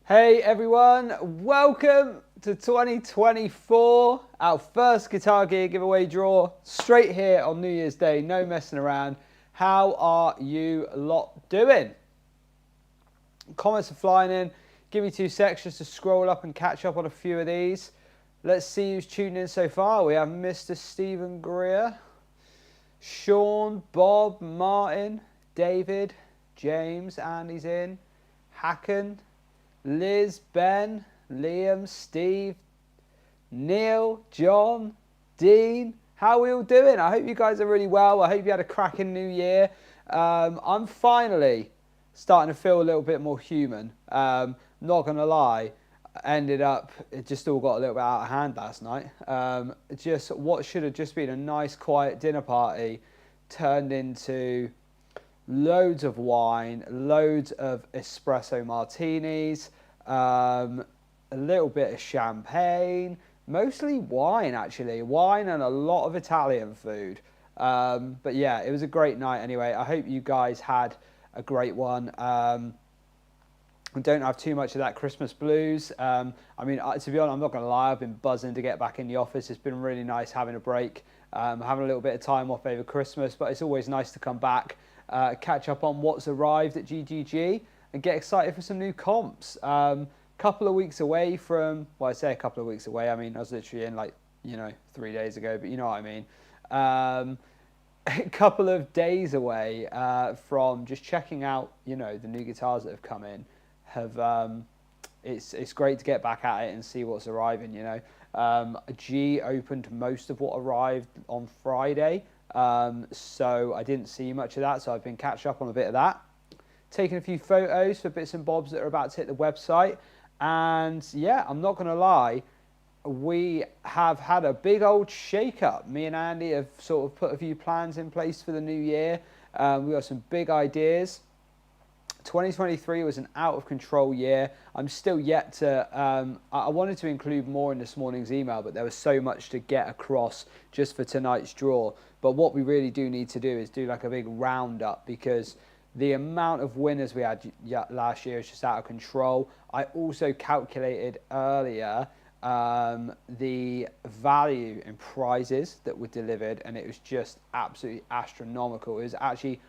Hey everyone, welcome to 2024, our first Guitar Gear giveaway draw, straight here on New Year's Day, no messing around. How are you lot doing? Comments are flying in. Give me 2 seconds just to scroll up and catch up on a few of these. Let's see who's tuned in so far. We have Mr. Stephen Greer, Sean, Bob, Martin, David, James, Andy's in, Hacken, Liz, Ben, Liam, Steve, Neil, John, Dean. How are we all doing? I hope you guys are really well. I hope you had a cracking new year. I'm finally starting to feel a little bit more human. Not going to lie, it just all got a little bit out of hand last night. Just what should have just been a nice quiet dinner party turned into loads of wine, loads of espresso martinis, a little bit of champagne, mostly wine actually, wine and a lot of Italian food. But yeah, it was a great night anyway. I hope you guys had a great one. I don't have too much of that Christmas blues. I mean, to be honest, I'm not going to lie, I've been buzzing to get back in the office. It's been really nice having a break, having a little bit of time off over Christmas, but it's always nice to come back, catch up on what's arrived at GGG and get excited for some new comps. Couple of weeks away from, well, I say a couple of weeks away, I mean, I was literally in 3 days ago, but you know what I mean. A couple of days away from just checking out, the new guitars that have come in. It's great to get back at it and see what's arriving. G opened most of what arrived on Friday, so I didn't see much of that, so I've been catching up on a bit of that, taking a few photos for bits and bobs that are about to hit the website. And yeah, I'm not gonna lie, we have had a big old shake up. Me and Andy have sort of put a few plans in place for the new year. We've got some big ideas. 2023 was an out of control year. I'm still yet to, I wanted to include more in this morning's email, but there was so much to get across just for tonight's draw. But what we really do need to do is do like a big roundup, because the amount of winners we had last year is just out of control. I also calculated earlier the value in prizes that were delivered, and it was just absolutely astronomical. It was actually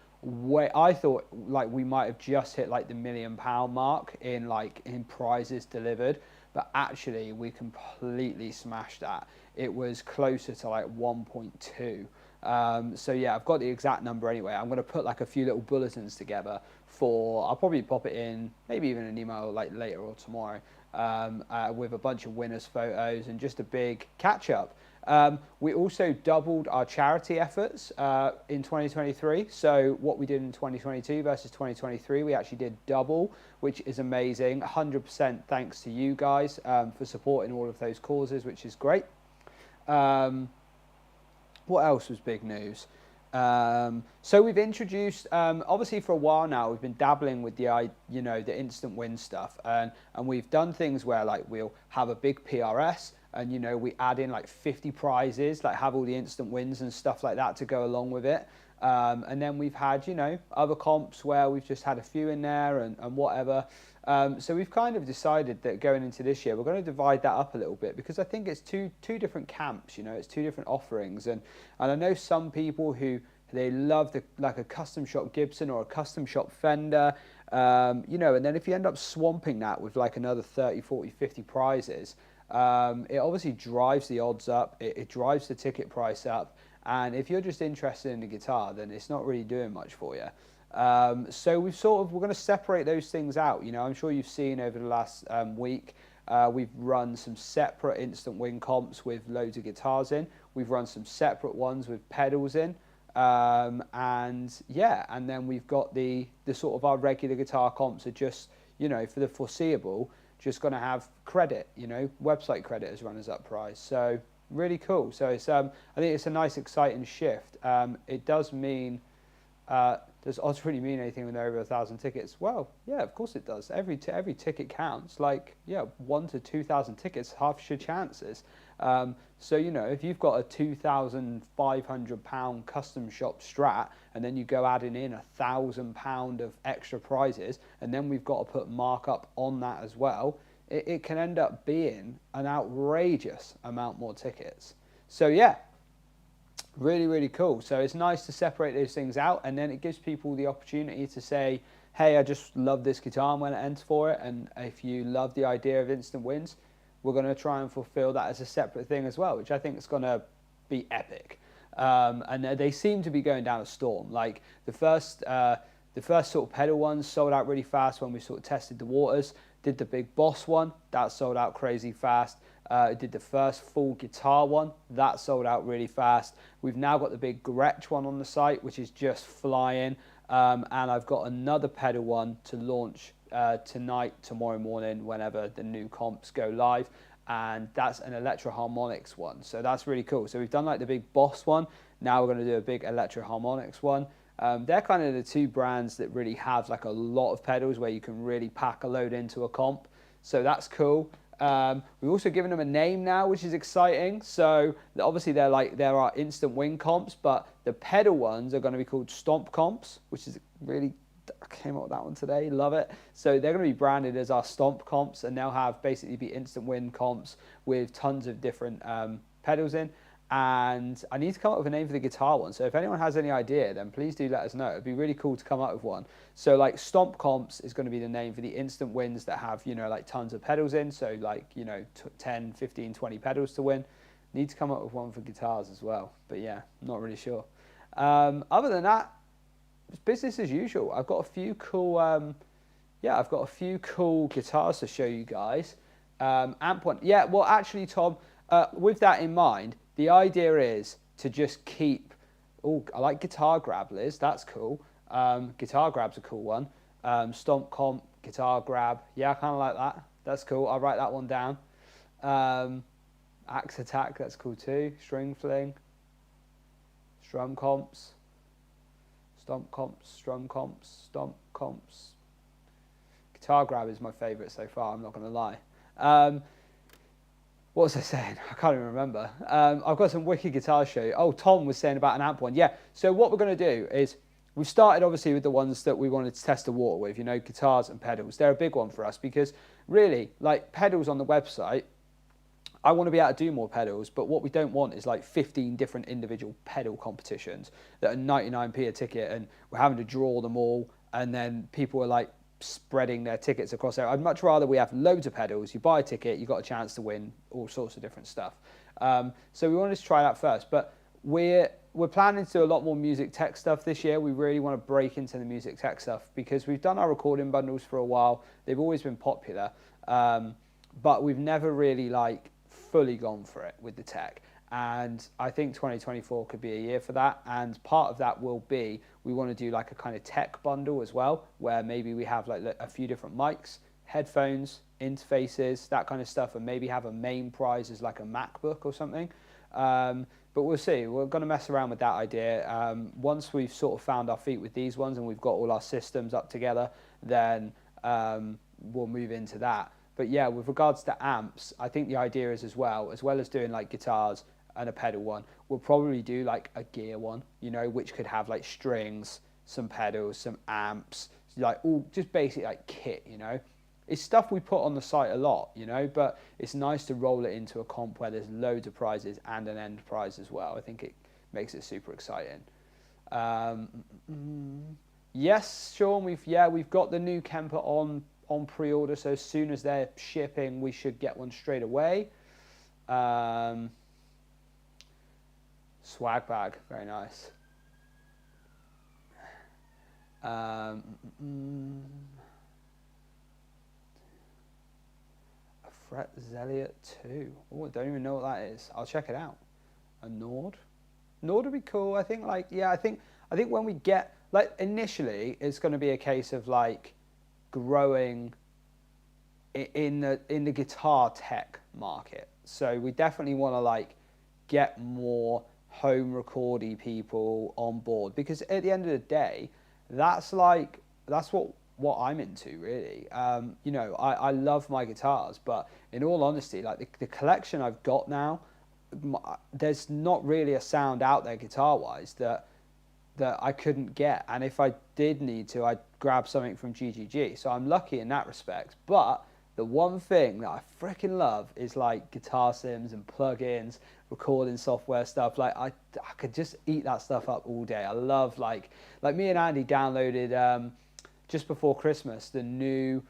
I thought like we might have just hit like the £1 million mark in prizes delivered, but actually we completely smashed that. It was closer to like 1.2. So yeah, I've got the exact number anyway. I'm going to put like a few little bulletins together I'll probably pop it in, maybe even an email like later or tomorrow, with a bunch of winners photos and just a big catch up. We also doubled our charity efforts in 2023. So what we did in 2022 versus 2023, we actually did double, which is amazing. 100% thanks to you guys for supporting all of those causes, which is great. What else was big news? So we've introduced, obviously for a while now, we've been dabbling with the instant win stuff, and we've done things where like we'll have a big PRS, and we add in like 50 prizes, like have all the instant wins and stuff like that to go along with it. And then we've had other comps where we've just had a few in there and whatever. So we've kind of decided that going into this year, we're going to divide that up a little bit, because I think it's two different camps, it's two different offerings. And I know some people who, they love like a custom shop Gibson or a custom shop Fender, and then if you end up swamping that with like another 30, 40, 50 prizes, it obviously drives the odds up, it drives the ticket price up. And if you're just interested in the guitar, then it's not really doing much for you. So we're going to separate those things out. I'm sure you've seen over the last week, we've run some separate instant win comps with loads of guitars in. We've run some separate ones with pedals in. And then we've got the sort of our regular guitar comps are just, for the foreseeable, just going to have credit, website credit as runners-up prize. So really cool. So it's, I think it's a nice, exciting shift. It does mean does odds really mean anything when there are over 1,000 tickets? Well, yeah, of course it does. Every ticket counts. Like, yeah, 1 to 2,000 tickets, half your chances. So, you know, if you've got a £2,500 custom shop strat, and then you go adding in £1,000 of extra prizes, and then we've got to put markup on that as well, it can end up being an outrageous amount more tickets. So, yeah. Really, really cool. So it's nice to separate those things out, and then it gives people the opportunity to say, hey, I just love this guitar and when it enter for it, and if you love the idea of instant wins, we're going to try and fulfill that as a separate thing as well, which I think is going to be epic. And they seem to be going down a storm. Like the first sort of pedal ones sold out really fast when we sort of tested the waters. Did the Big Boss one, that sold out crazy fast. Did the first full guitar one, that sold out really fast. We've now got the big Gretsch one on the site, which is just flying. And I've got another pedal one to launch tonight, tomorrow morning, whenever the new comps go live. And that's an Electro Harmonix one. So that's really cool. So we've done like the Big Boss one. Now we're going to do a big Electro Harmonix one. They're kind of the two brands that really have like a lot of pedals where you can really pack a load into a comp. So that's cool. We've also given them a name now, which is exciting. So obviously there are instant win comps, but the pedal ones are going to be called Stomp comps, which is really, I came up with that one today, love it. So they're going to be branded as our Stomp comps, and they'll have basically be instant win comps with tons of different pedals in. And I need to come up with a name for the guitar one. So if anyone has any idea, then please do let us know. It'd be really cool to come up with one. So like Stomp Comps is going to be the name for the instant wins that have, you know, like tons of pedals in. So like, you know, 10, 15, 20 pedals to win. Need to come up with one for guitars as well. But yeah, not really sure. Other than that, it's business as usual. I've got a few cool, I've got a few cool guitars to show you guys. Amp one. Yeah, well, actually, Tom, with that in mind, the idea is to just keep, oh, I like Guitar Grab, Liz, that's cool. Guitar Grab's a cool one. Stomp Comp, Guitar Grab, yeah, I kind of like that. That's cool, I'll write that one down. Axe Attack, that's cool too. String Fling, Strum Comps, Stomp Comps, Strum Comps, Stomp Comps. Guitar Grab is my favourite so far, I'm not going to lie. What was I saying? I can't even remember. I've got some wicked guitars to show you. Oh, Tom was saying about an amp one. Yeah, so what we're going to do is we've started obviously with the ones that we wanted to test the water with, you know, guitars and pedals. They're a big one for us because really, like pedals on the website, I want to be able to do more pedals, but what we don't want is like 15 different individual pedal competitions that are 99p a ticket and we're having to draw them all and then people are like, spreading their tickets across there. I'd much rather we have loads of pedals. You buy a ticket, you got a chance to win all sorts of different stuff. So we wanted to try that first, but we're planning to do a lot more music tech stuff this year. We really want to break into the music tech stuff because we've done our recording bundles for a while. They've always been popular, but we've never really like fully gone for it with the tech. And I think 2024 could be a year for that. And part of that will be, we want to do like a kind of tech bundle as well, where maybe we have like a few different mics, headphones, interfaces, that kind of stuff, and maybe have a main prize as like a MacBook or something. But we'll see. We're going to mess around with that idea. Once we've sort of found our feet with these ones and we've got all our systems up together, then we'll move into that. But yeah, with regards to amps, I think the idea is as well as doing like guitars and a pedal one, we'll probably do like a gear one, you know, which could have like strings, some pedals, some amps, like all just basic like kit, you know. It's stuff we put on the site a lot, you know, but it's nice to roll it into a comp where there's loads of prizes and an end prize as well. I think it makes it super exciting. Yes, Sean, we've got the new Kemper on pre-order, so as soon as they're shipping, we should get one straight away. Swag bag, very nice. A Fret Zelliot 2. Oh, I don't even know what that is. I'll check it out. A Nord? Nord would be cool. I think like, yeah, I think when we get, like initially, it's going to be a case of like growing in the guitar tech market. So we definitely want to like get more home recordy people on board, because at the end of the day, that's what I'm into, really. You know, I love my guitars, but in all honesty, like the collection I've got now, there's not really a sound out there guitar-wise that I couldn't get, and if I did need to, I'd grab something from GGG. So I'm lucky in that respect. But the one thing that I freaking love is like guitar sims and plugins, recording software stuff. Like I could just eat that stuff up all day. I love like me and Andy downloaded just before Christmas the new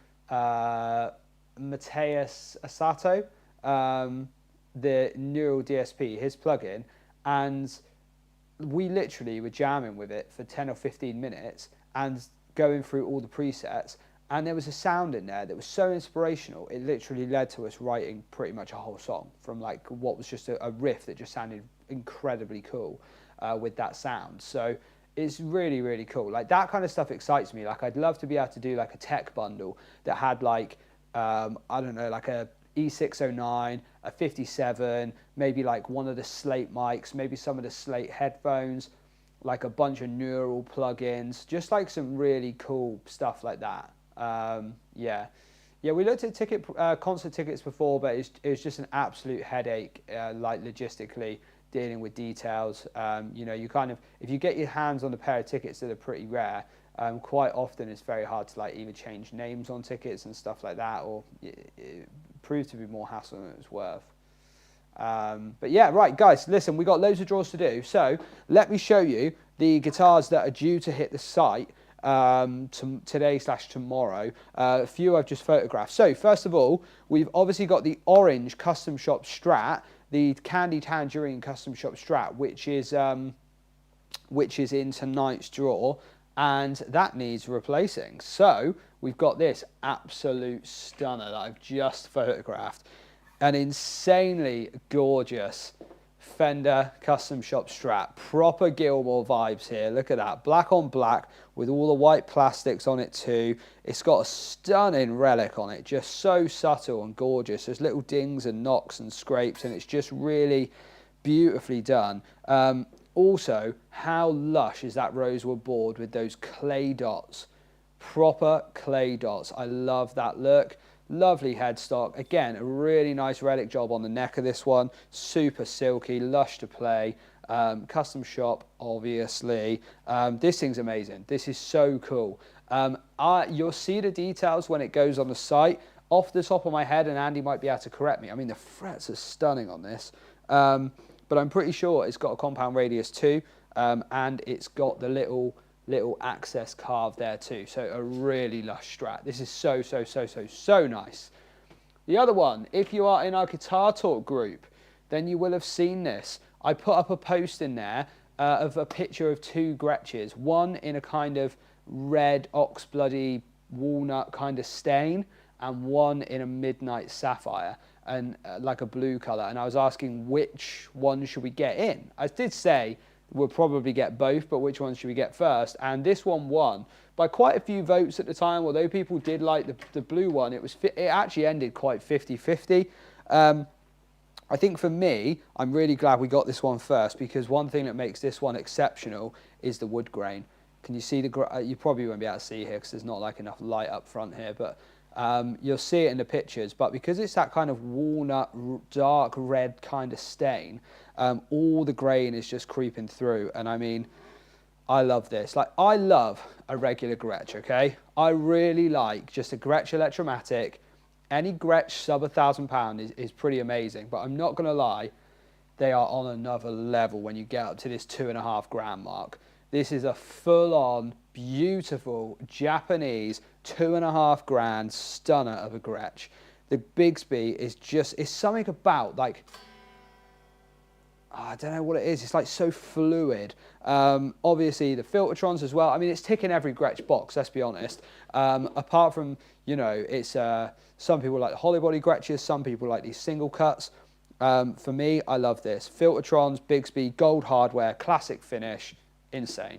Mateus Asato, the Neural DSP, his plugin, and we literally were jamming with it for 10 or 15 minutes and going through all the presets, and there was a sound in there that was so inspirational, it literally led to us writing pretty much a whole song from like what was just a riff that just sounded incredibly cool with that sound. So it's really, really cool. Like that kind of stuff excites me. Like I'd love to be able to do like a tech bundle that had like, I don't know, like a E609, a 57, maybe like one of the Slate mics, maybe some of the Slate headphones, like a bunch of Neural plugins, just like some really cool stuff like that. Yeah, we looked at concert tickets before, but it was just an absolute headache, like logistically dealing with details. You know, you kind of, if you get your hands on a pair of tickets that are pretty rare, quite often it's very hard to like either change names on tickets and stuff like that, or it proved to be more hassle than it was worth. But yeah, right, guys, listen, we got loads of draws to do, so let me show you the guitars that are due to hit the site today/tomorrow. A few I've just photographed. So first of all, we've obviously got the orange Custom Shop Strat, the Candy Tangerine Custom Shop Strat, which is in tonight's draw, and that needs replacing. So we've got this absolute stunner that I've just photographed, an insanely gorgeous Fender Custom Shop Strat, proper Gilmore vibes here. Look at that, black on black with all the white plastics on it too. It's got a stunning relic on it, just so subtle and gorgeous. There's little dings and knocks and scrapes, and it's just really beautifully done. Also, how lush is that rosewood board with those clay dots, proper clay dots. I love that look. Lovely headstock. Again, a really nice relic job on the neck of this one. Super silky, lush to play. Custom shop, obviously. This thing's amazing. This is so cool. You'll see the details when it goes on the site. Off the top of my head, and Andy might be able to correct me, I mean, the frets are stunning on this. But I'm pretty sure it's got a compound radius too, and it's got the little access carve there too. So a really lush Strat. This is so nice. The other one, if you are in our Guitar Talk group, then you will have seen this. I put up a post in there of a picture of two Gretches, one in a kind of red oxbloody walnut kind of stain, and one in a midnight sapphire and like a blue color. And I was asking which one should we get in. I did say we'll probably get both, but which one should we get first? And this one won by quite a few votes at the time. Although people did like the blue one, it actually ended quite 50-50. I think for me, I'm really glad we got this one first, because one thing that makes this one exceptional is the wood grain. Can you see you probably won't be able to see here because there's not like enough light up front here, but you'll see it in the pictures. But because it's that kind of walnut, dark red kind of stain, all the grain is just creeping through. And I mean, I love this. Like, I love a regular Gretsch, okay? I really like just a Gretsch Electromatic. Any Gretsch sub £1,000 is pretty amazing, but I'm not gonna lie, they are on another level when you get up to this £2,500 mark. This is a full-on, beautiful, Japanese, £2,500 stunner of a Gretsch. The Bigsby is just, it's something about, like, I don't know what it is. It's like so fluid. Obviously, the Filtertrons as well. I mean, it's ticking every Gretsch box, let's be honest. Apart from, you know, it's some people like the Hollybody Gretches, some people like these single cuts. For me, I love this. Filtertrons, Bigsby, gold hardware, classic finish, insane.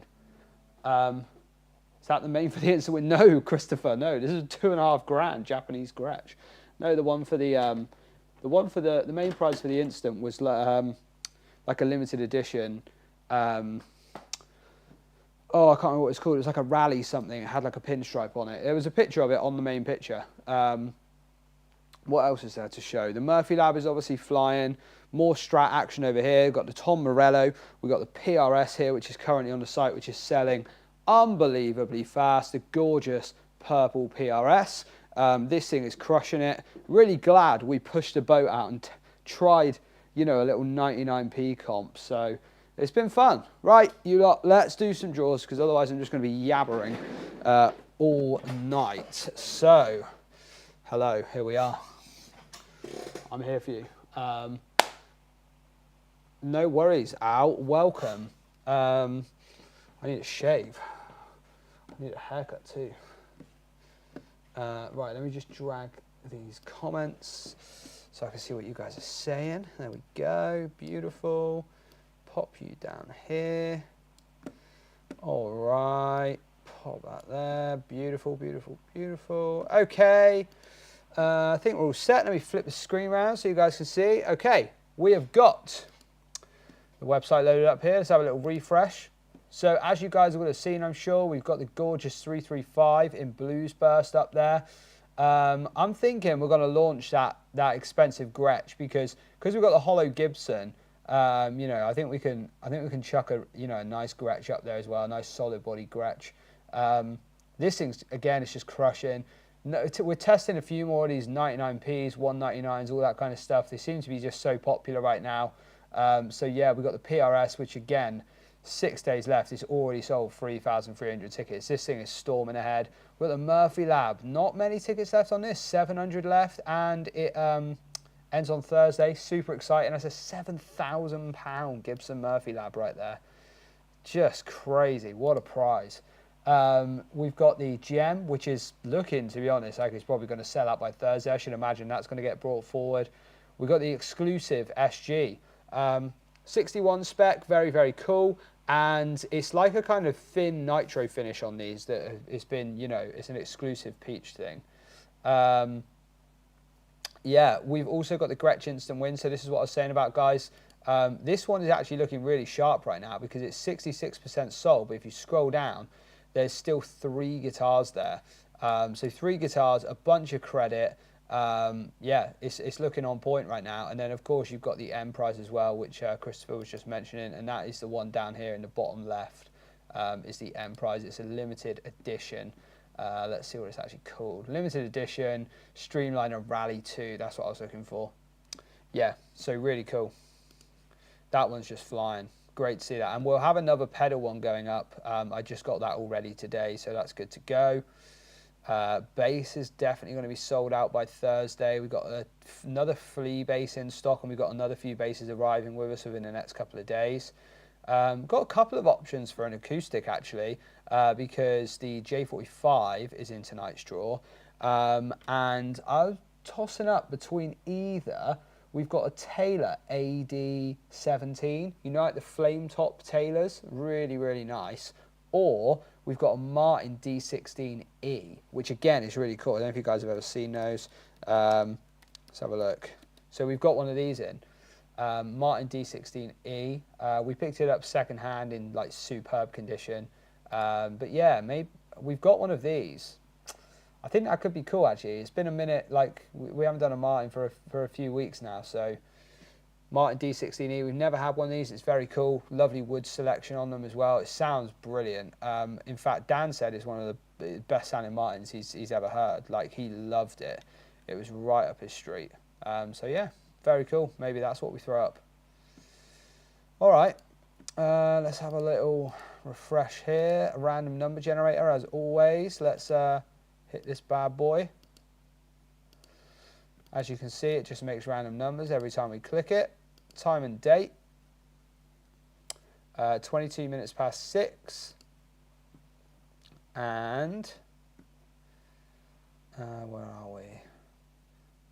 Is that the main for the instant win? No, Christopher, no. This is a £2,500 Japanese Gretsch. No, the one for the main prize for the instant was like a limited edition. Oh, I can't remember what it's called. It was like a rally something. It had like a pinstripe on it. There was a picture of it on the main picture. What else is there to show? The Murphy Lab is obviously flying. More Strat action over here. We've got the Tom Morello. We've got the PRS here, which is currently on the site, which is selling unbelievably fast. The gorgeous purple PRS. This thing is crushing it. Really glad we pushed the boat out and tried, you know, a little 99p comp. So it's been fun. Right, you lot, let's do some draws, because otherwise I'm just going to be yabbering all night. So, hello, here we are. I'm here for you. No worries, Al. Welcome. I need a shave. I need a haircut too. Right, let me just drag these comments so I can see what you guys are saying. There we go. Beautiful. Pop you down here. All right. Pop that there. Beautiful, beautiful, beautiful. Okay. I think we're all set. Let me flip the screen around so you guys can see. Okay. We have got the website loaded up here. Let's have a little refresh. So as you guys would have seen, I'm sure, we've got the gorgeous 335 in Blues Burst up there. I'm thinking we're going to launch that expensive Gretsch because we've got the Hollow Gibson. You know, I think we can chuck a nice Gretsch up there as well, a nice solid body Gretsch. This thing's again, it's just crushing. No, we're testing a few more of these 99p's, 199s, all that kind of stuff. They seem to be just so popular right now. So yeah, we've got the PRS, which again, 6 days left. It's already sold 3,300 tickets. This thing is storming ahead. We've got the Murphy Lab. Not many tickets left on this. 700 left, and it ends on Thursday. Super exciting. That's a £7,000 Gibson Murphy Lab right there. Just crazy. What a prize. We've got the Gem, which is looking, to be honest, like it's probably going to sell out by Thursday. I should imagine that's going to get brought forward. We've got the exclusive SG. 61 spec, very, very cool. And it's like a kind of thin nitro finish on these that it's been, you know, it's an exclusive peach thing. Yeah, we've also got the Gretsch Instant Win. So this is what I was saying about, guys. This one is actually looking really sharp right now because it's 66% sold. But if you scroll down, there's still 3 guitars there. So 3 guitars, a bunch of credit. Yeah, it's looking on point right now. And then, of course, you've got the M prize as well, which Christopher was just mentioning. And that is the one down here in the bottom left, is the M prize. It's a limited edition. Let's see what it's actually called. Limited edition, Streamliner Rally 2. That's what I was looking for. Yeah, so really cool. That one's just flying. Great to see that. And we'll have another pedal one going up. I just got that all ready today, so that's good to go. Bass is definitely going to be sold out by Thursday. We've got another Flea bass in stock, and we've got another few basses arriving with us within the next couple of days. Got a couple of options for an acoustic, actually, because the J45 is in tonight's draw. And I was tossing up between either. We've got a Taylor AD17, you know, like the flame top Taylors, really, really nice. Or we've got a Martin D16E, which again is really cool. I don't know if you guys have ever seen those. Let's have a look. So we've got one of these in, Martin D16E. We picked it up secondhand in like superb condition. But yeah, maybe we've got one of these. I think that could be cool, actually. It's been a minute, like, we haven't done a Martin for a few weeks now, so Martin D16E, we've never had one of these. It's very cool. Lovely wood selection on them as well. It sounds brilliant. In fact, Dan said it's one of the best-sounding Martins he's ever heard. Like, he loved it. It was right up his street. So, yeah, very cool. Maybe that's what we throw up. All right. Let's have a little refresh here. A random number generator, as always. Let's hit this bad boy. As you can see, it just makes random numbers every time we click it. Time and date. 22 minutes past 6. And where are we?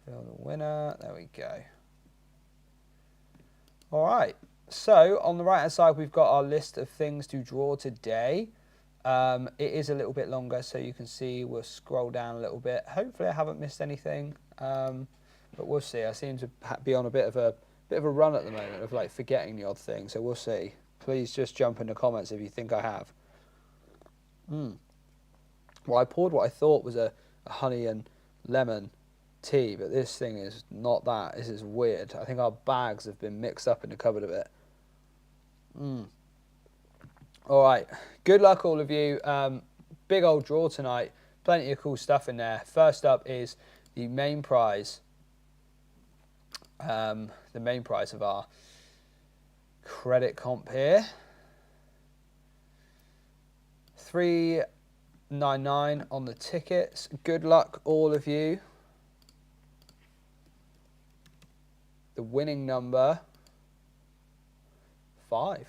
Fill the winner. There we go. All right. So on the right hand side, we've got our list of things to draw today. It is a little bit longer, so you can see we'll scroll down a little bit. Hopefully I haven't missed anything, but we'll see. I seem to be on a bit of a bit of a run at the moment of like forgetting the odd thing, so we'll see. Please just jump in the comments if you think I have. Well, I poured what I thought was a honey and lemon tea, but this thing is not that. This is weird. I think our bags have been mixed up in the cupboard a bit. All right, good luck all of you. Big old draw tonight. Plenty of cool stuff in there. First up is the main prize. The main prize of our credit comp here. 399 on the tickets. Good luck all of you. The winning number 5.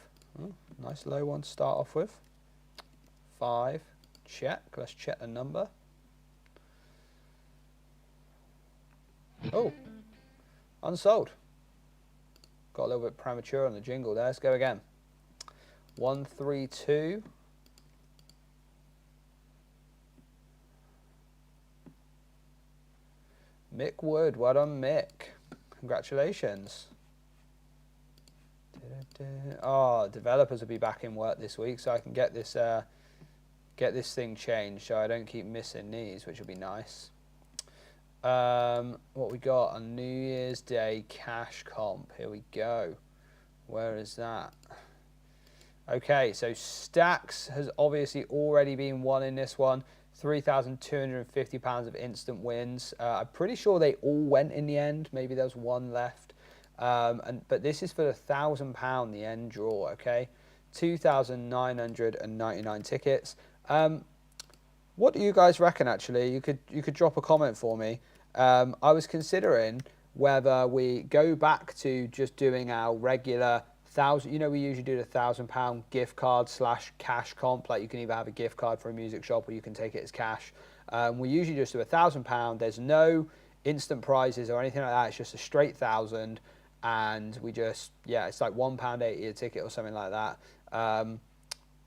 Nice low one to start off with. 5. Check. Let's check the number. Oh, unsold. Got a little bit premature on the jingle there. Let's go again. 132. Mick Wood. Well done, Mick. Congratulations. Oh, developers will be back in work this week, so I can get this thing changed so I don't keep missing these, which will be nice. What we got on New Year's Day cash comp. Here we go. Where is that? Okay, so Stacks has obviously already been won in this one. £3,250 of instant wins. I'm pretty sure they all went in the end. Maybe there's one left. But this is for the £1,000 the end draw. Okay, 2,999 tickets. What do you guys reckon? Actually, you could drop a comment for me. I was considering whether we go back to just doing our regular 1,000. You know, we usually do the £1,000 gift card / cash comp. Like you can either have a gift card for a music shop or you can take it as cash. We usually just do £1,000. There's no instant prizes or anything like that. It's just a straight 1,000, and we just it's like £1.80 a ticket or something like that.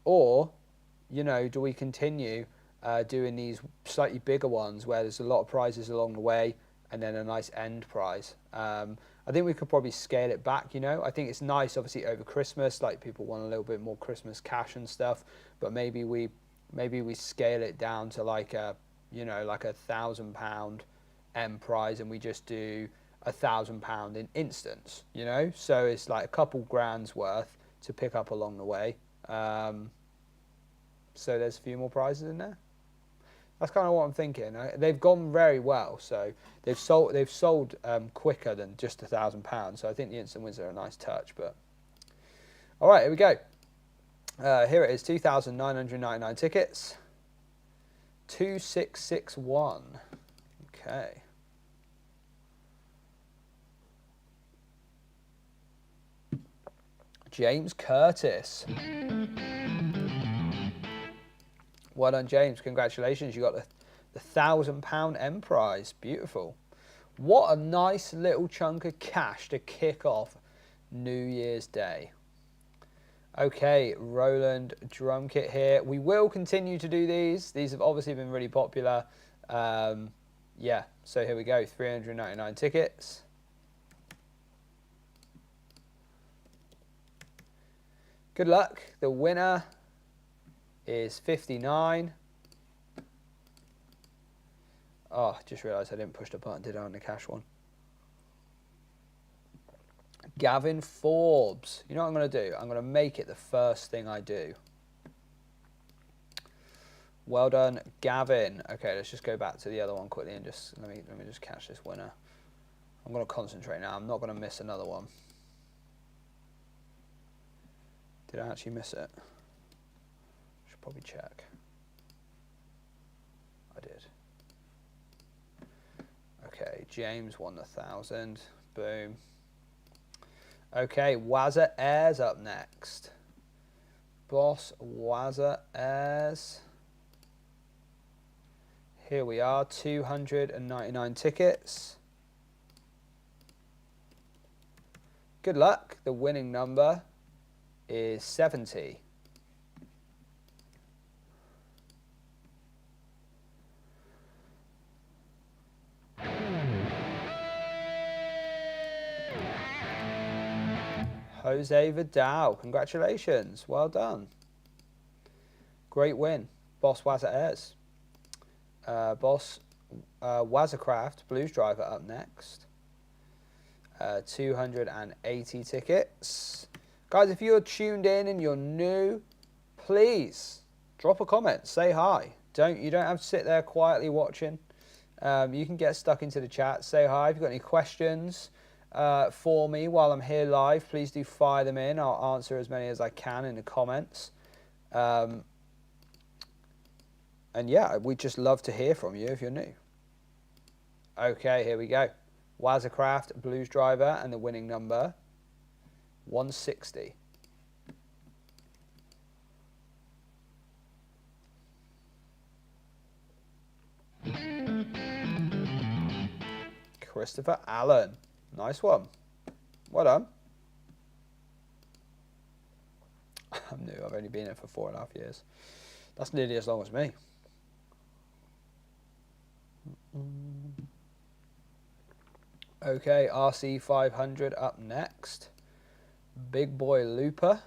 Or, you know, do we continue doing these slightly bigger ones where there's a lot of prizes along the way and then a nice end prize? I think we could probably scale it back, you know. I think it's nice, obviously, over Christmas, like people want a little bit more Christmas cash and stuff, but maybe we scale it down to like a, you know, like £1,000 end prize, and we just do £1,000 in instants, you know. So it's like a couple grand's worth to pick up along the way. So there's a few more prizes in there. That's kind of what I'm thinking. They've gone very well, so they've sold quicker than just £1,000. So I think the instant wins are a nice touch. But all right, here we go. Here it is, 2,999 tickets. 2661. Okay. James Curtis. Well done, James. Congratulations. You got the £1,000 end prize. Beautiful. What a nice little chunk of cash to kick off New Year's Day. Okay, Roland drum kit here. We will continue to do these. These have obviously been really popular. Yeah, so here we go. 399 tickets. Good luck. The winner is 59. Oh, just realised I didn't push the button, did I, on the cash one? Gavin Forbes. You know what I'm going to do? I'm going to make it the first thing I do. Well done, Gavin. Okay, let's just go back to the other one quickly and just let me just catch this winner. I'm going to concentrate now. I'm not going to miss another one. Did I actually miss it? Should probably check. I did. Okay, James won the 1,000. Boom. Okay, Wazza Airs up next. Boss Wazza Airs. Here we are, 299 tickets. Good luck. The winning number is 70. Jose Vidal, congratulations. Well done. Great win. Boss Wazza Boss Wazzacraft, Blues Driver up next. 280 tickets. Guys, if you're tuned in and you're new, please drop a comment, say hi. You don't have to sit there quietly watching. You can get stuck into the chat, say hi. If you've got any questions for me while I'm here live, please do fire them in. I'll answer as many as I can in the comments. And yeah, we'd just love to hear from you if you're new. Okay, here we go. Wazzacraft, Blues Driver, and the winning number, 160. Christopher Allen. Nice one. Well done. I'm new. I've only been here for 4.5 years. That's nearly as long as me. Okay, RC 500 up next. Big Boy Looper.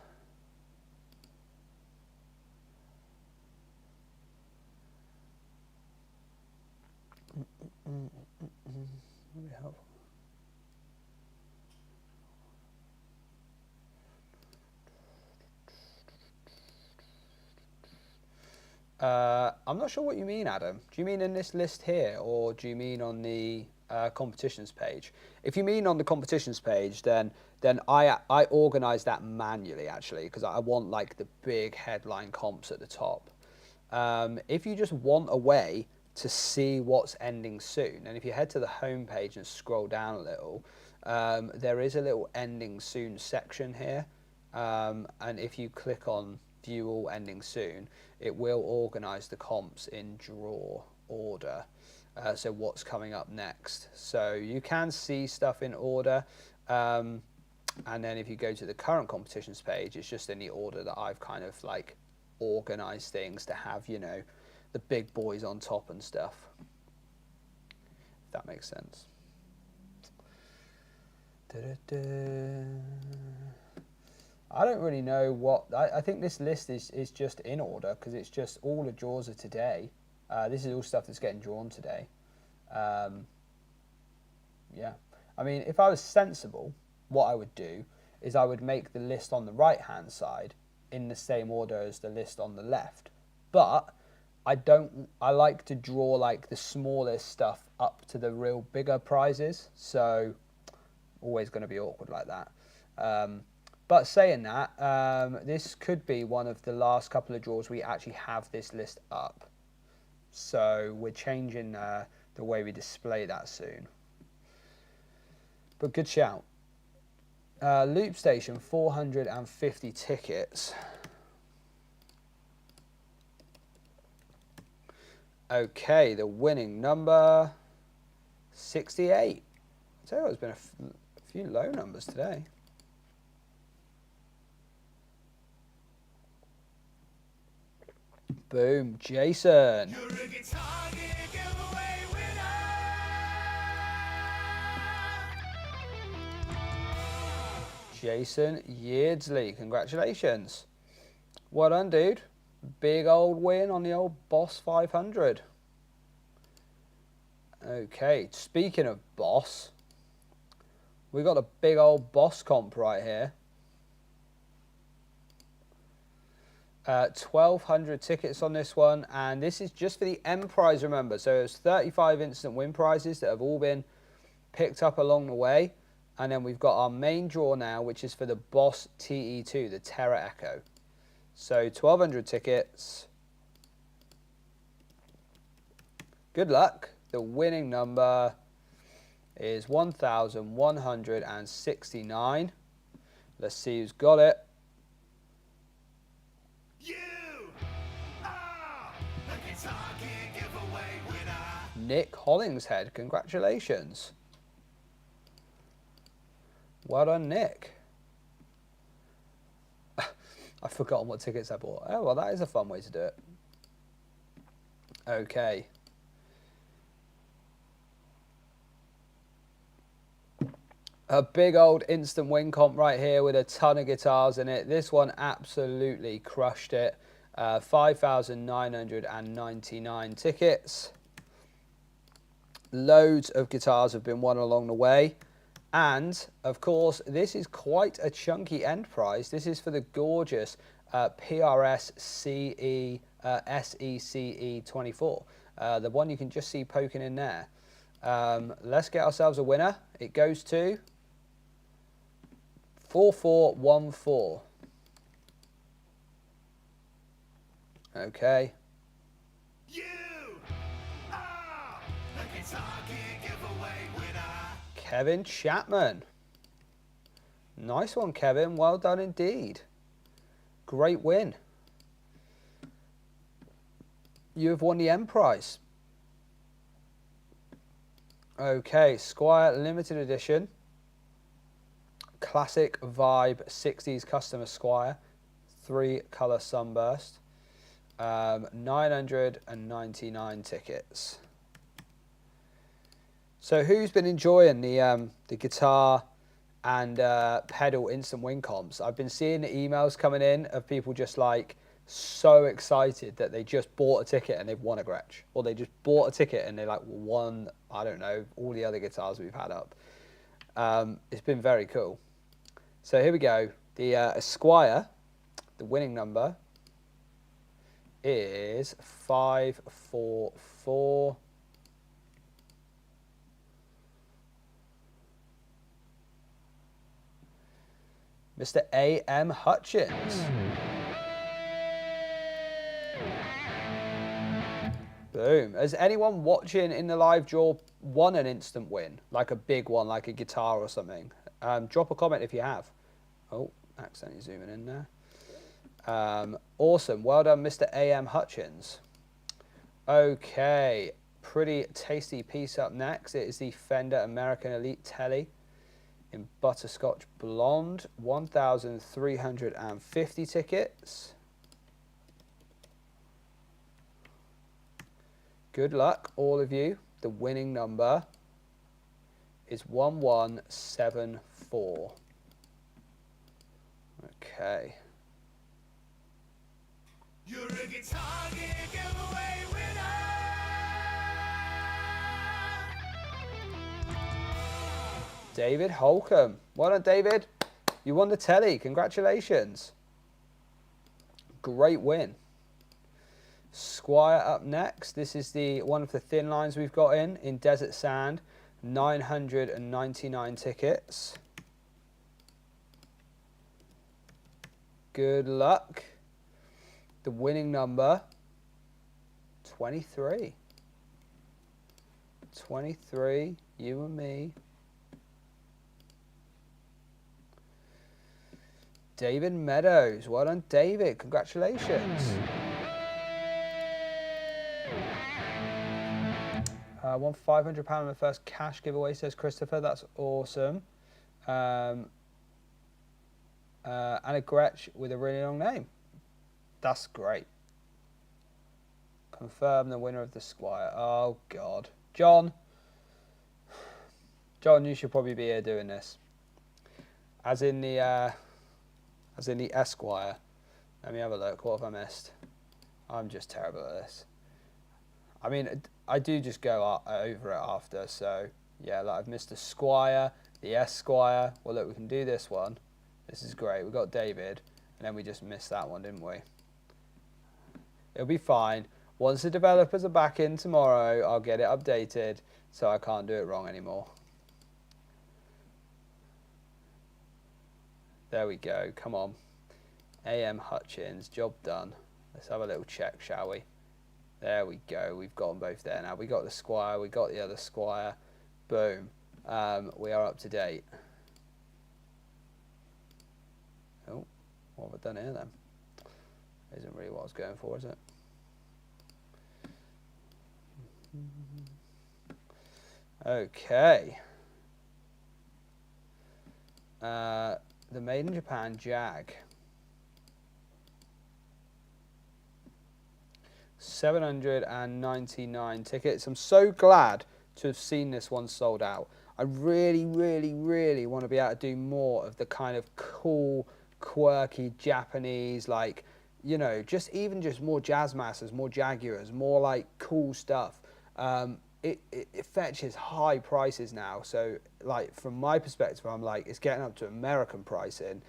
I'm not sure what you mean, Adam. Do you mean in this list here, or do you mean on the competitions page? If you mean on the competitions page, then I organise that manually, actually, because I want like the big headline comps at the top. If you just want a way to see what's ending soon, and if you head to the home page and scroll down a little, there is a little ending soon section here, and if you click on view all ending soon, it will organise the comps in draw order, so what's coming up next. So you can see stuff in order, and then if you go to the current competitions page, it's just in the order that I've kind of like organised things to have, you know, the big boys on top and stuff, if that makes sense. I don't really know what, I think this list is just in order, because it's just all the draws of today. This is all stuff that's getting drawn today. Yeah, I mean, if I was sensible, what I would do is I would make the list on the right hand side in the same order as the list on the left. But I like to draw like the smallest stuff up to the real bigger prizes, so always going to be awkward like that. But saying that, this could be one of the last couple of draws we actually have this list up. So we're changing the way we display that soon. But good shout. Loop Station, 450 tickets. Okay, the winning number, 68. I tell you what, there's been a few low numbers today. Boom, Jason. Jason Yeardsley, congratulations. Well done, dude. Big old win on the old Boss 500. Okay, speaking of Boss, we got a big old Boss comp right here. 1,200 tickets on this one, and this is just for the M prize, remember. So it's 35 instant win prizes that have all been picked up along the way. And then we've got our main draw now, which is for the Boss TE2, the Terra Echo. So 1,200 tickets. Good luck. The winning number is 1,169. Let's see who's got it. Nick Hollingshead, congratulations. Well done, Nick. I've forgotten what tickets I bought. Oh, well, that is a fun way to do it. Okay. A big old instant win comp right here with a ton of guitars in it. This one absolutely crushed it. 5,999 tickets. Loads of guitars have been won along the way. And, of course, this is quite a chunky end prize. This is for the gorgeous PRS SECE 24. The one you can just see poking in there. Let's get ourselves a winner. It goes to 4414. Okay. You are the Guitar Gear giveaway winner. Kevin Chapman. Nice one, Kevin. Well done indeed. Great win. You have won the end prize. Okay, Squier Limited Edition. Classic Vibe 60s Custom Squier. 3-color sunburst. 999 tickets. So who's been enjoying the guitar and pedal instant win comps? I've been seeing the emails coming in of people just like so excited that they just bought a ticket and they've won a Gretsch, or they just bought a ticket and they like won, I don't know, all the other guitars we've had up. It's been very cool. So here we go. The Squier, the winning number is 544. Mr. A.M. Hutchins. Boom. Has anyone watching in the live draw won an instant win? Like a big one, like a guitar or something? Drop a comment if you have. Oh, accidentally zooming in there. Awesome. Well done, Mr. A.M. Hutchins. Okay. Pretty tasty piece up next. It is the Fender American Elite Telly in Butterscotch Blonde. 1,350 tickets. Good luck, all of you. The winning number is 1174. Okay. You're a Guitar Gear giveaway winner. David Holcomb. Well done, David. You won the telly. Congratulations. Great win. Squier up next. This is the one of the thin lines we've got in Desert Sand. 999 tickets. Good luck. The winning number, 23. 23, you and me. David Meadows. Well done, David. Congratulations. Won £500 on the first cash giveaway, says Christopher. That's awesome. And a Gretsch with a really long name. That's great. Confirm the winner of the Squier. Oh, God. John. John, you should probably be here doing this. As in the Esquire. Let me have a look. What have I missed? I'm just terrible at this. I mean, I do just go over it after. So, yeah, like I've missed the Squier, the Esquire. Well, look, we can do this one. This is great. We got David. And then we just missed that one, didn't we? It'll be fine. Once the developers are back in tomorrow, I'll get it updated so I can't do it wrong anymore. There we go. Come on. A.M. Hutchins, job done. Let's have a little check, shall we? There we go. We've got them both there now. We got the Squier. We got the other Squier. Boom. We are up to date. Oh, what have I done here then? Isn't really what I was going for, is it? Okay. The Made in Japan Jag. 799 tickets. I'm so glad to have seen this one sold out. I really, really, really want to be able to do more of the kind of cool, quirky Japanese, like, you know, just even just more Jazzmasters, more Jaguars, more like cool stuff. It fetches high prices now. So, like, from my perspective, I'm like, it's getting up to American pricing.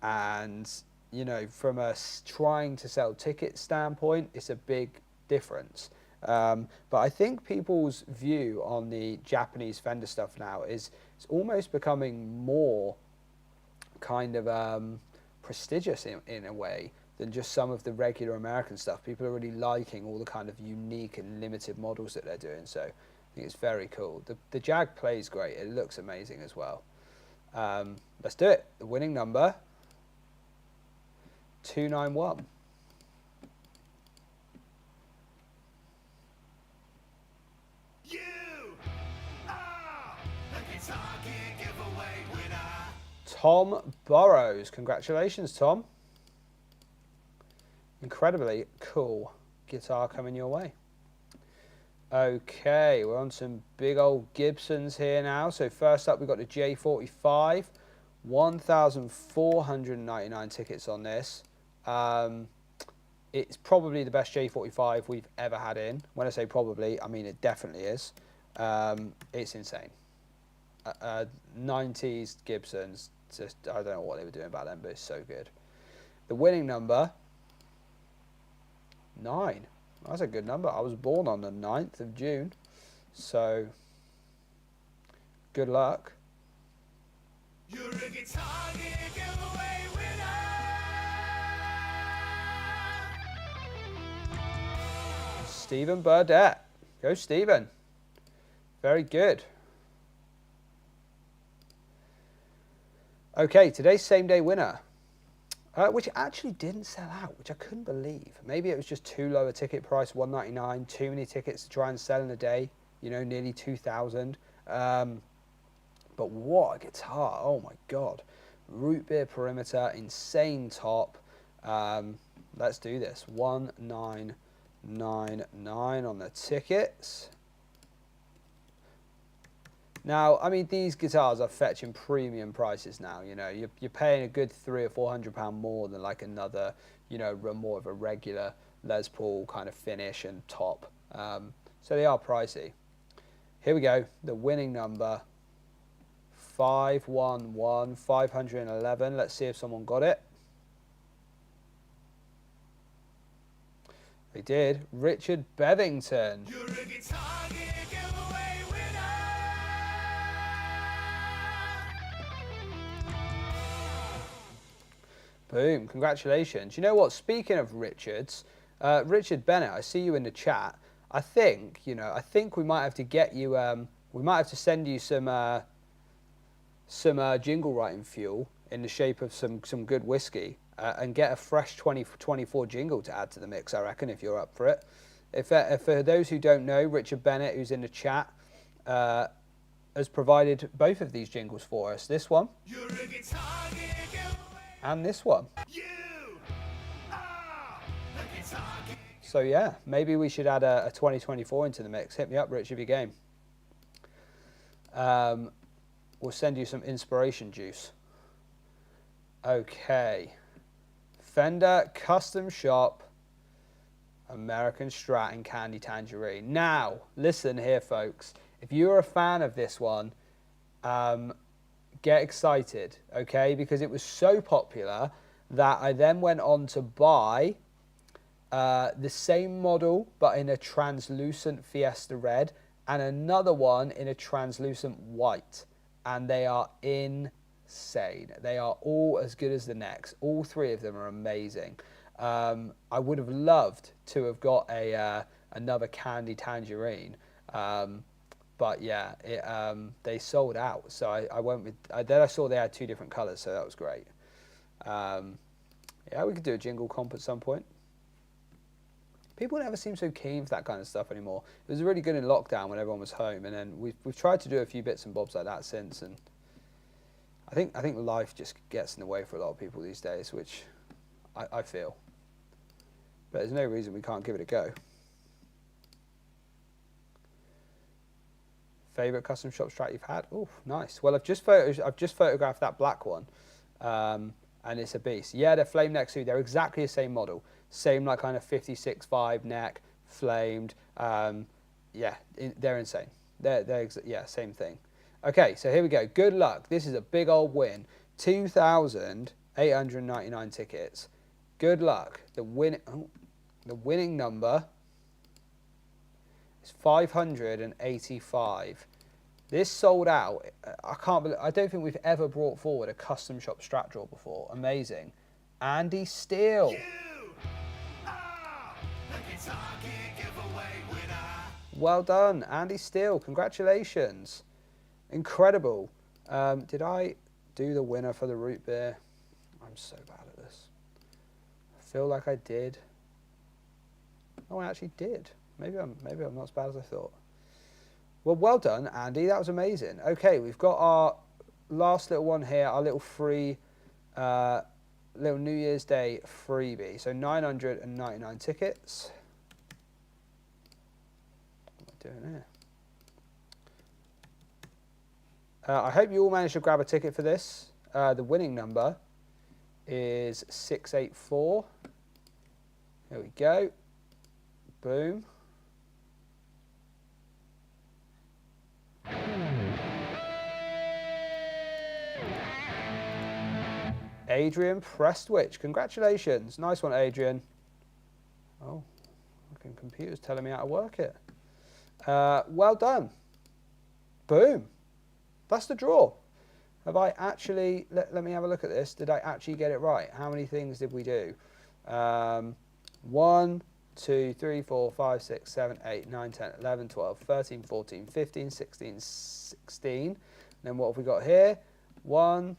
And, you know, from a trying to sell ticket standpoint, it's a big difference. But I think people's view on the Japanese Fender stuff now is it's almost becoming more kind of prestigious in a way than just some of the regular American stuff. People are really liking all the kind of unique and limited models that they're doing. So I think it's very cool. The Jag plays great. It looks amazing as well. Let's do it. The winning number, 291. Tom Burrows. Congratulations, Tom. Incredibly cool guitar coming your way. Okay, we're on some big old Gibsons here now. So first up, we've got the J45. 1,499 tickets on this. It's probably the best J45 we've ever had in. When I say probably, I mean it definitely is. It's insane. 90s Gibsons, just I don't know what they were doing back then, but it's so good. The winning number, 9. That's a good number. I was born on the 9th of June, so good luck. You're a Guitar Gear giveaway winner. Stephen Burdett. Go Stephen. Very good. Okay, today's same day winner, which actually didn't sell out, which I couldn't believe. Maybe it was just too low a ticket price, $199, too many tickets to try and sell in a day, you know, nearly 2,000. But what a guitar, oh my God. Root beer perimeter, insane top. Let's do this, 1999 on the tickets. Now, I mean, these guitars are fetching premium prices now. You know, you're paying a good £300 or £400 more than like another, you know, more of a regular Les Paul kind of finish and top. So they are pricey. Here we go. The winning number, 511, 511. Let's see if someone got it. They did. Richard Bevington. You're a Guitar Gear giveaway winner. Boom, congratulations. You know what, speaking of Richards, Richard Bennett, I see you in the chat. I think, you know, I think we might have to get you, we might have to send you some jingle writing fuel in the shape of some good whiskey and get a fresh 2024 jingle to add to the mix, I reckon, if you're up for it. If for those who don't know, Richard Bennett, who's in the chat, has provided both of these jingles for us. This one. You're a guitar gear and this one. So yeah, maybe we should add a 2024 into the mix. Hit me up, Rich, if you're game. We'll send you some inspiration juice. Okay. Fender Custom Shop American Strat in Candy Tangerine. Now, listen here, folks. If you're a fan of this one, get excited, okay? Because it was so popular that I then went on to buy the same model, but in a translucent Fiesta Red, and another one in a translucent white. And they are insane. They are all as good as the next. All three of them are amazing. I would have loved to have got another Candy Tangerine. But yeah, they sold out. So I went with, then I saw they had 2 different colors, so that was great. Yeah, we could do a jingle comp at some point. People never seem so keen for that kind of stuff anymore. It was really good in lockdown when everyone was home, and then we've tried to do a few bits and bobs like that since, and I think life just gets in the way for a lot of people these days, which I feel. But there's no reason we can't give it a go. Favorite custom shop strat you've had? Oh, nice. Well, I've just photographed that black one, and it's a beast. Yeah, they're flame neck suit. They're exactly the same model, same like kind of 56.5 neck, flamed. Yeah, they're insane. Yeah, same thing. Okay, so here we go. Good luck. This is a big old win. 2,899 tickets. Good luck. The winning number is 585. This sold out. I don't think we've ever brought forward a custom shop strat draw before. Amazing. Andy Steele. Well done, Andy Steele. Congratulations. Incredible. Did I do the winner for the root beer? I'm so bad at this. I feel like I did. Oh, I actually did. Maybe I'm not as bad as I thought. Well, well done, Andy. That was amazing. Okay, we've got our last little one here, our little free, little New Year's Day freebie. So 999 tickets. What am I doing here? I hope you all managed to grab a ticket for this. The winning number is 684. There we go. Boom. Adrian Prestwich. Congratulations. Nice one, Adrian. Oh, fucking computer's telling me how to work it. Well done. Boom. That's the draw. Have I actually, let me have a look at this. Did I actually get it right? How many things did we do? 1, 2, 3, 4, 5, 6, 7, 8, 9, 10, 11, 12, 13, 14, 15, 16, 16. And then what have we got here? 1,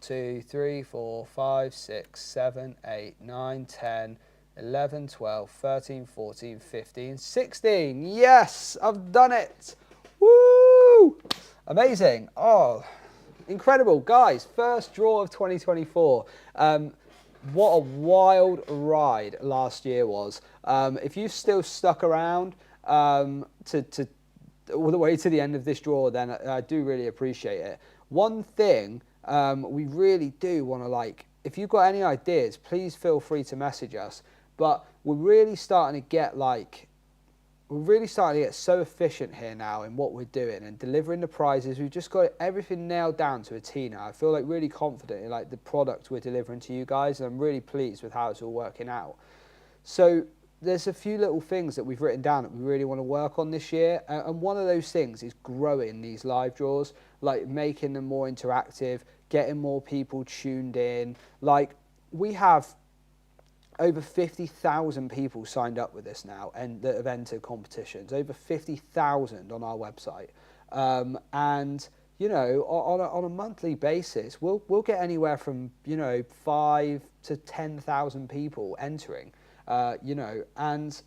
2, 3, 4, 5, 6, 7, 8, 9, 10, 11, 12, 13, 14, 15, 16. Yes, I've done it. Woo! Amazing. Oh, incredible. Guys, first draw of 2024. What a wild ride last year was. If you've still stuck around to all the way to the end of this draw, then I do really appreciate it. One thing we really do want to, like, if you've got any ideas, please feel free to message us. But we're really starting to get so efficient here now in what we're doing and delivering the prizes. We've just got everything nailed down to a T now. I feel like really confident in like the product we're delivering to you guys, and I'm really pleased with how it's all working out. So there's a few little things that we've written down that we really want to work on this year, and one of those things is growing these live draws, like making them more interactive, getting more people tuned in. Like, we have over 50,000 people signed up with this now and that have entered competitions, over 50,000 on our website. And, you know, on a monthly basis, we'll get anywhere from, you know, 5 to 10,000 people entering, you know, and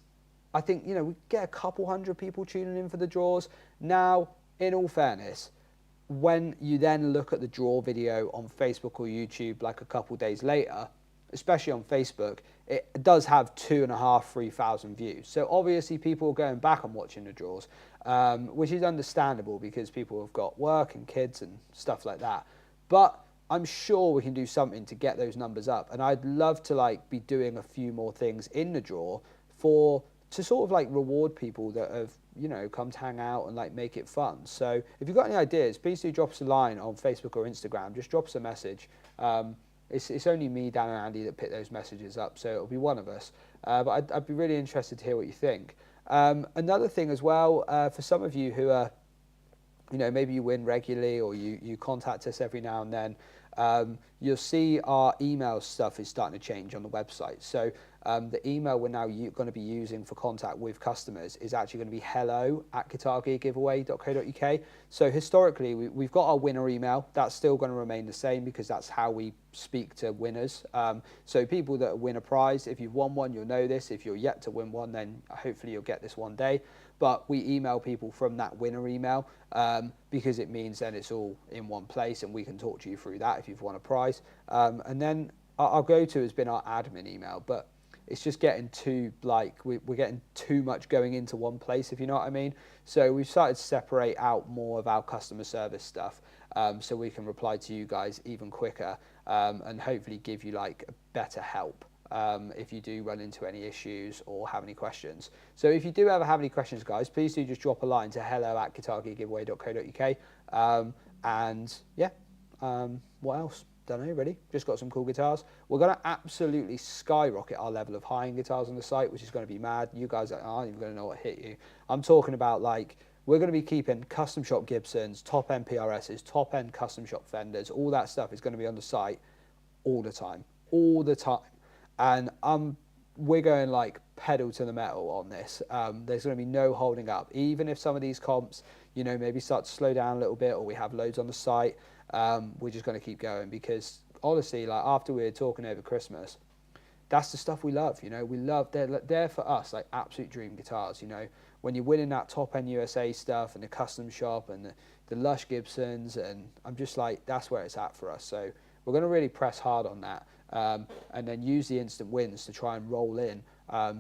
I think, you know, we get a couple hundred people tuning in for the draws. Now, in all fairness, when you then look at the draw video on Facebook or YouTube, like a couple days later, especially on Facebook, it does have 2,500, 3,000 views. So obviously people are going back and watching the draws, which is understandable because people have got work and kids and stuff like that. But I'm sure we can do something to get those numbers up. And I'd love to like be doing a few more things in the draw to sort of like reward people that have, you know, come to hang out and like make it fun. So if you've got any ideas, please do drop us a line on Facebook or Instagram. Just drop us a message. It's only me, Dan and Andy that pick those messages up, so it'll be one of us. But I'd be really interested to hear what you think. Another thing as well, for some of you who are, you know, maybe you win regularly or you contact us every now and then, you'll see our email stuff is starting to change on the website. So the email we're now going to be using for contact with customers is actually going to be hello@guitargeargiveaway.co.uk. So historically, we've got our winner email. That's still going to remain the same because that's how we speak to winners. So people that win a prize, if you've won one, you'll know this. If you're yet to win one, then hopefully you'll get this one day. But we email people from that winner email because it means then it's all in one place and we can talk to you through that if you've won a prize. And then our go-to has been our admin email. But it's just getting too, like, we're getting too much going into one place, if you know what I mean. So we've started to separate out more of our customer service stuff, so we can reply to you guys even quicker, and hopefully give you like better help if you do run into any issues or have any questions. So if you do ever have any questions, guys, please do just drop a line to hello@guitargeargiveaway.co.uk. And yeah, what else? Don't know really. Just got some cool guitars. We're going to absolutely skyrocket our level of high-end guitars on the site, which is going to be mad. You guys aren't even going to know what hit you. I'm talking about, like, we're going to be keeping custom shop Gibsons, top-end PRSs, top-end custom shop Fenders. All that stuff is going to be on the site all the time. All the time. And we're going like pedal to the metal on this. There's going to be no holding up. Even if some of these comps, you know, maybe start to slow down a little bit, or we have loads on the site, we're just going to keep going, because honestly, like, after we were talking over Christmas, that's the stuff we love. You know, we love, they're for us like absolute dream guitars. You know, when you're winning that top end USA stuff and the custom shop and the Lush Gibsons, and I'm just like, that's where it's at for us. So we're going to really press hard on that. And then use the instant wins to try and roll in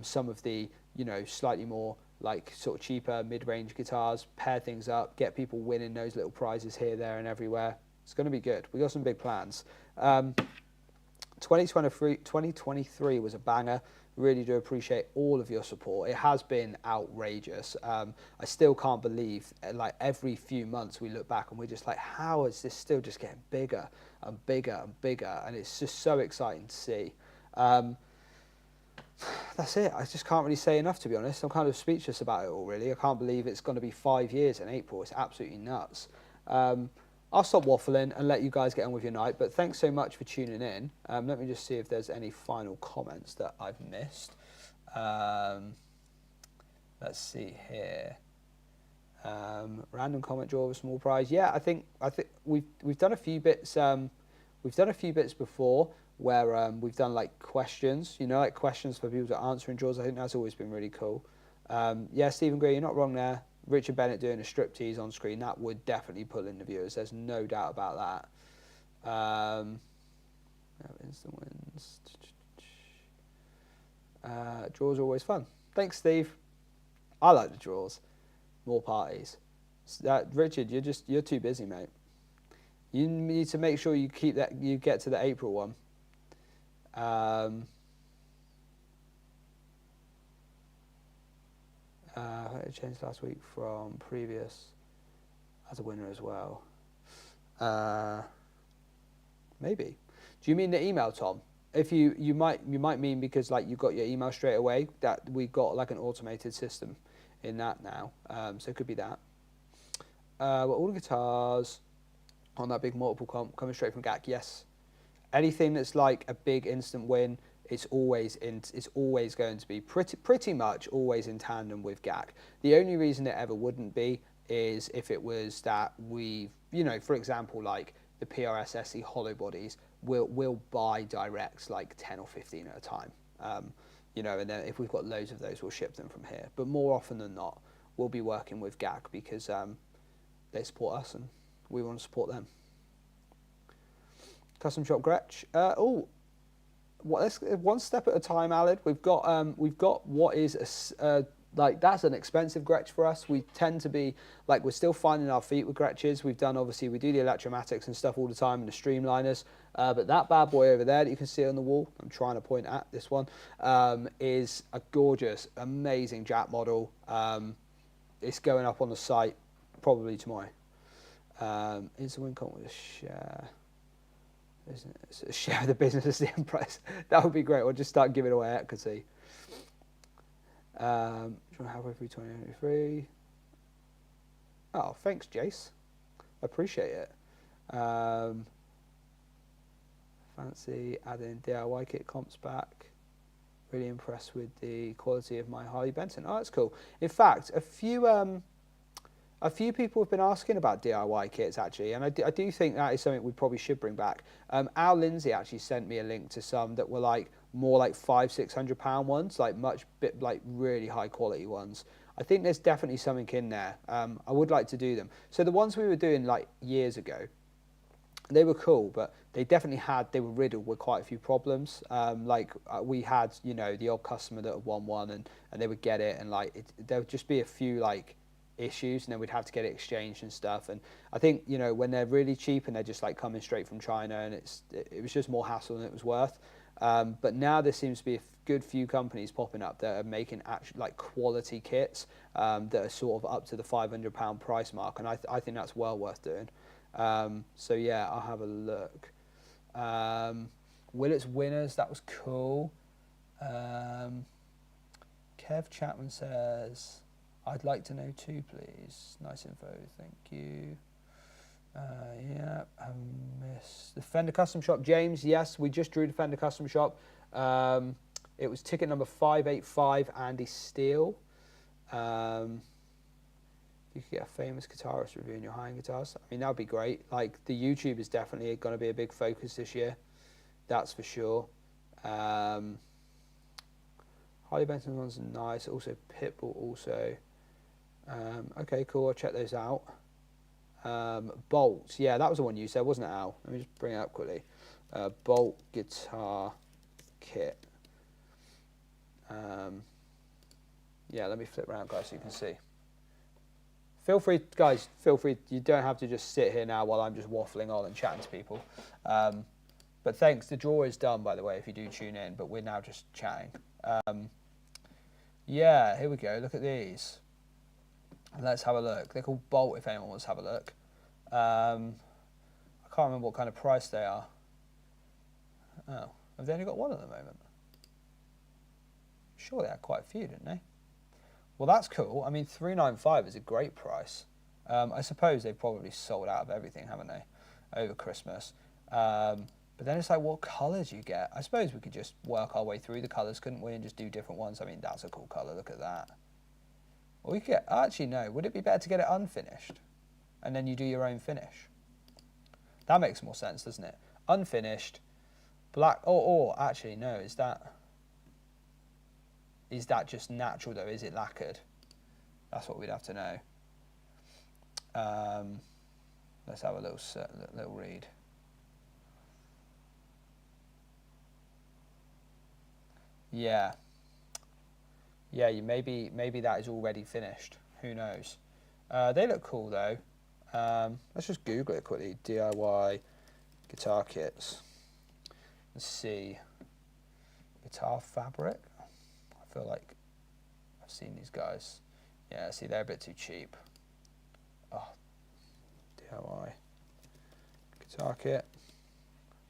some of the, you know, slightly more like sort of cheaper mid-range guitars, pair things up, get people winning those little prizes here, there and everywhere. It's going to be good. We got some big plans. 2023 was a banger. Really do appreciate all of your support. It has been outrageous. I still can't believe, like, every few months we look back and we're just like, how is this still just getting bigger and bigger and bigger? And it's just so exciting to see. That's it. I just can't really say enough, to be honest. I'm kind of speechless about it all, really. I can't believe it's going to be 5 years in April. It's absolutely nuts. I'll stop waffling and let you guys get on with your night, but thanks so much for tuning in. Let me just see if there's any final comments that I've missed. Let's see here. Random comment draw of a small prize. Yeah, I think we've done a few bits. We've done a few bits before where we've done like questions, you know, like questions for people to answer in draws. I think that's always been really cool. Yeah, Stephen Gray, you're not wrong there. Richard Bennett doing a striptease on screen, that would definitely pull in the viewers. There's no doubt about that. Instant wins. Draws are always fun. Thanks, Steve. I like the draws. More parties. Richard, you're too busy, mate. You need to make sure you keep that. You get to the April one. It changed last week from previous as a winner as well. Maybe. Do you mean the email, Tom? If you might mean because like you got your email straight away, that we got like an automated system in that now. So it could be that. Well, all the guitars on that big multiple comp coming straight from GAC. Yes. Anything that's like a big instant win, it's always going to be pretty much always in tandem with GAC. The only reason it ever wouldn't be is if it was that we've, you know, for example, like the PRS SE hollow bodies, we'll buy direct like 10 or 15 at a time. You know, and then if we've got loads of those, we'll ship them from here. But more often than not, we'll be working with GAC because they support us and we want to support them. Custom shop Gretsch. Let's one step at a time, Alid. We've got what is like, that's an expensive Gretsch for us. We tend to be like, we're still finding our feet with Gretches. We do the Electromatics and stuff all the time and the Streamliners. But that bad boy over there that you can see on the wall, I'm trying to point at this one, is a gorgeous, amazing Jap model. It's going up on the site probably tomorrow. Is the win comp with a share? A share of the business as the end price. That would be great. We'll just start giving away equity. Halfway through 2023. Oh, thanks, Jace. Appreciate it. Fancy adding DIY kit comps back. Really impressed with the quality of my Harley Benton. Oh, that's cool. In fact, a few people have been asking about DIY kits, actually, and I do think that is something we probably should bring back. Al Lindsay actually sent me a link to some that were like more like £500-600 ones, like really high quality ones. I think there's definitely something in there. I would like to do them. So the ones we were doing like years ago, they were cool, but they were riddled with quite a few problems. We had, you know, the old customer that would want one, and they would get it, and like there would just be a few like issues, and then we'd have to get it exchanged and stuff. And I think, you know, when they're really cheap and they're just like coming straight from China, and it was just more hassle than it was worth. But now there seems to be a good few companies popping up that are making actually like quality kits that are sort of up to the £500 price mark, and I think that's well worth doing. So yeah, I'll have a look. Willett's Winners, that was cool. Kev Chapman says, I'd like to know too, please. Nice info, thank you. Yeah, I missed the Fender Custom Shop. James, yes, we just drew the Fender Custom Shop. It was ticket number 585, Andy Steele. You could get a famous guitarist reviewing your high-end guitars. I mean, that would be great. Like, the YouTube is definitely going to be a big focus this year. That's for sure. Harley Benson ones are nice. Also, Pitbull also. Okay, cool. I'll check those out. Bolt. Yeah, that was the one you said, wasn't it, Al? Let me just bring it up quickly. Bolt guitar kit. Yeah, let me flip around, guys, so you can see. Feel free, guys, you don't have to just sit here now while I'm just waffling on and chatting to people. But thanks, the draw is done, by the way, if you do tune in, but we're now just chatting. Yeah, here we go, look at these. Let's have a look. They're called Bolt, if anyone wants to have a look. I can't remember what kind of price they are. Oh, have they only got one at the moment? Sure, they had quite a few, didn't they? Well, that's cool. I mean, $395 is a great price. I suppose they've probably sold out of everything, haven't they, over Christmas? But then it's like, what colours you get? I suppose we could just work our way through the colours, couldn't we, and just do different ones? I mean, that's a cool colour. Look at that. Well, we could get, actually, no. Would it be better to get it unfinished, and then you do your own finish? That makes more sense, doesn't it? Unfinished, black. Oh, actually, no. Is that just natural though? Is it lacquered? That's what we'd have to know. Let's have a little read. Yeah. Yeah, maybe that is already finished. Who knows? They look cool though. Let's just Google it quickly. DIY guitar kits. Let's see. Guitar fabric. I feel like I've seen these guys. Yeah, see, they're a bit too cheap. Oh, DIY guitar kit.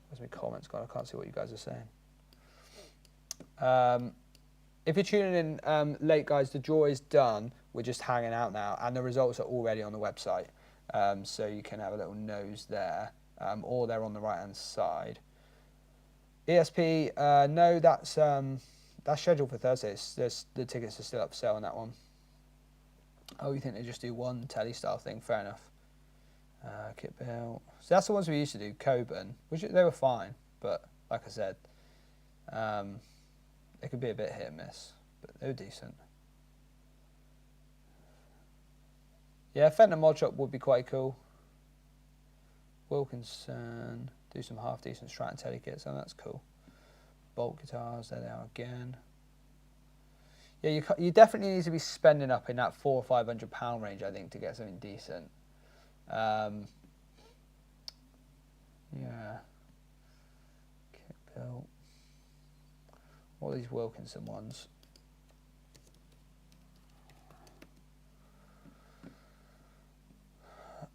Where's my comments gone? I can't see what you guys are saying. If you're tuning in late, guys, the draw is done. We're just hanging out now, and the results are already on the website. So you can have a little nose there, or they're on the right-hand side. ESP, no, that's scheduled for Thursday. The tickets are still up for sale on that one. Oh, you think they just do one telly style thing? Fair enough. Kit Bill. So that's the ones we used to do. Coburn, which they were fine, but like I said, they could be a bit hit and miss, but they were decent. Yeah, Fender Mod Shop would be quite cool. Wilkinson, do some half decent Strat and telly kits, and that's cool. Bolt guitars, there they are again. Yeah, you definitely need to be spending up in that £400 or £500 range, I think, to get something decent. Yeah. Kit built. What are these Wilkinson ones?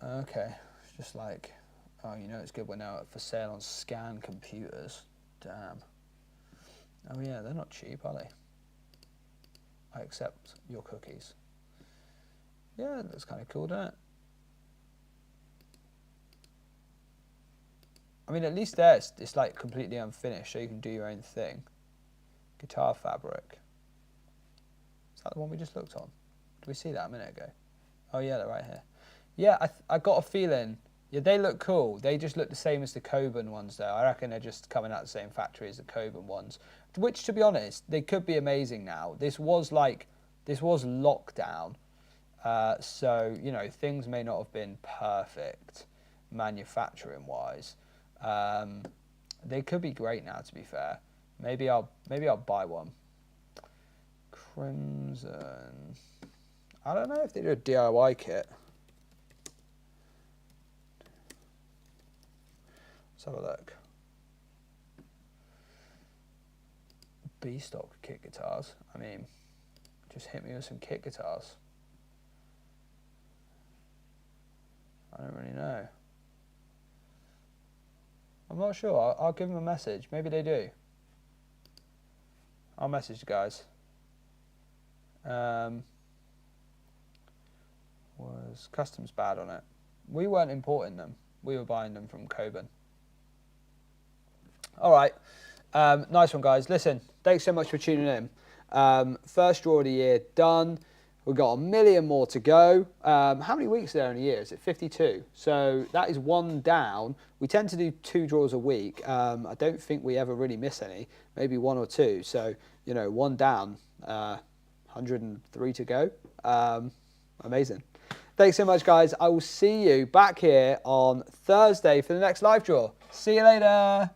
Okay, it's just like, oh, you know, it's good. We're now for sale on Scan Computers. Damn. Oh yeah, they're not cheap, are they? I accept your cookies. Yeah, that's kind of cool, doesn't it? I mean, at least there, it's like completely unfinished, so you can do your own thing. Guitar fabric. Is that the one we just looked on? Did we see that a minute ago? Oh yeah, they're right here. Yeah, I got a feeling. Yeah, they look cool. They just look the same as the Coburn ones, though. I reckon they're just coming out of the same factory as the Coburn ones. Which, to be honest, they could be amazing now. This was lockdown, so you know things may not have been perfect. manufacturing wise. They could be great now, to be fair. Maybe I'll buy one. Crimson. I don't know if they do a DIY kit. Let's have a look. B-stock kit guitars. I mean, just hit me with some kit guitars. I don't really know. I'm not sure. I'll give them a message. Maybe they do. I'll message the guys. Was customs bad on it? We weren't importing them. We were buying them from Coben. All right. Nice one, guys. Listen, thanks so much for tuning in. First draw of the year done. We've got a million more to go. How many weeks are there in a year? Is it 52? So that is one down. We tend to do 2 draws a week. I don't think we ever really miss any, maybe 1 or 2. So, you know, 1 down, 103 to go. Amazing. Thanks so much, guys. I will see you back here on Thursday for the next live draw. See you later.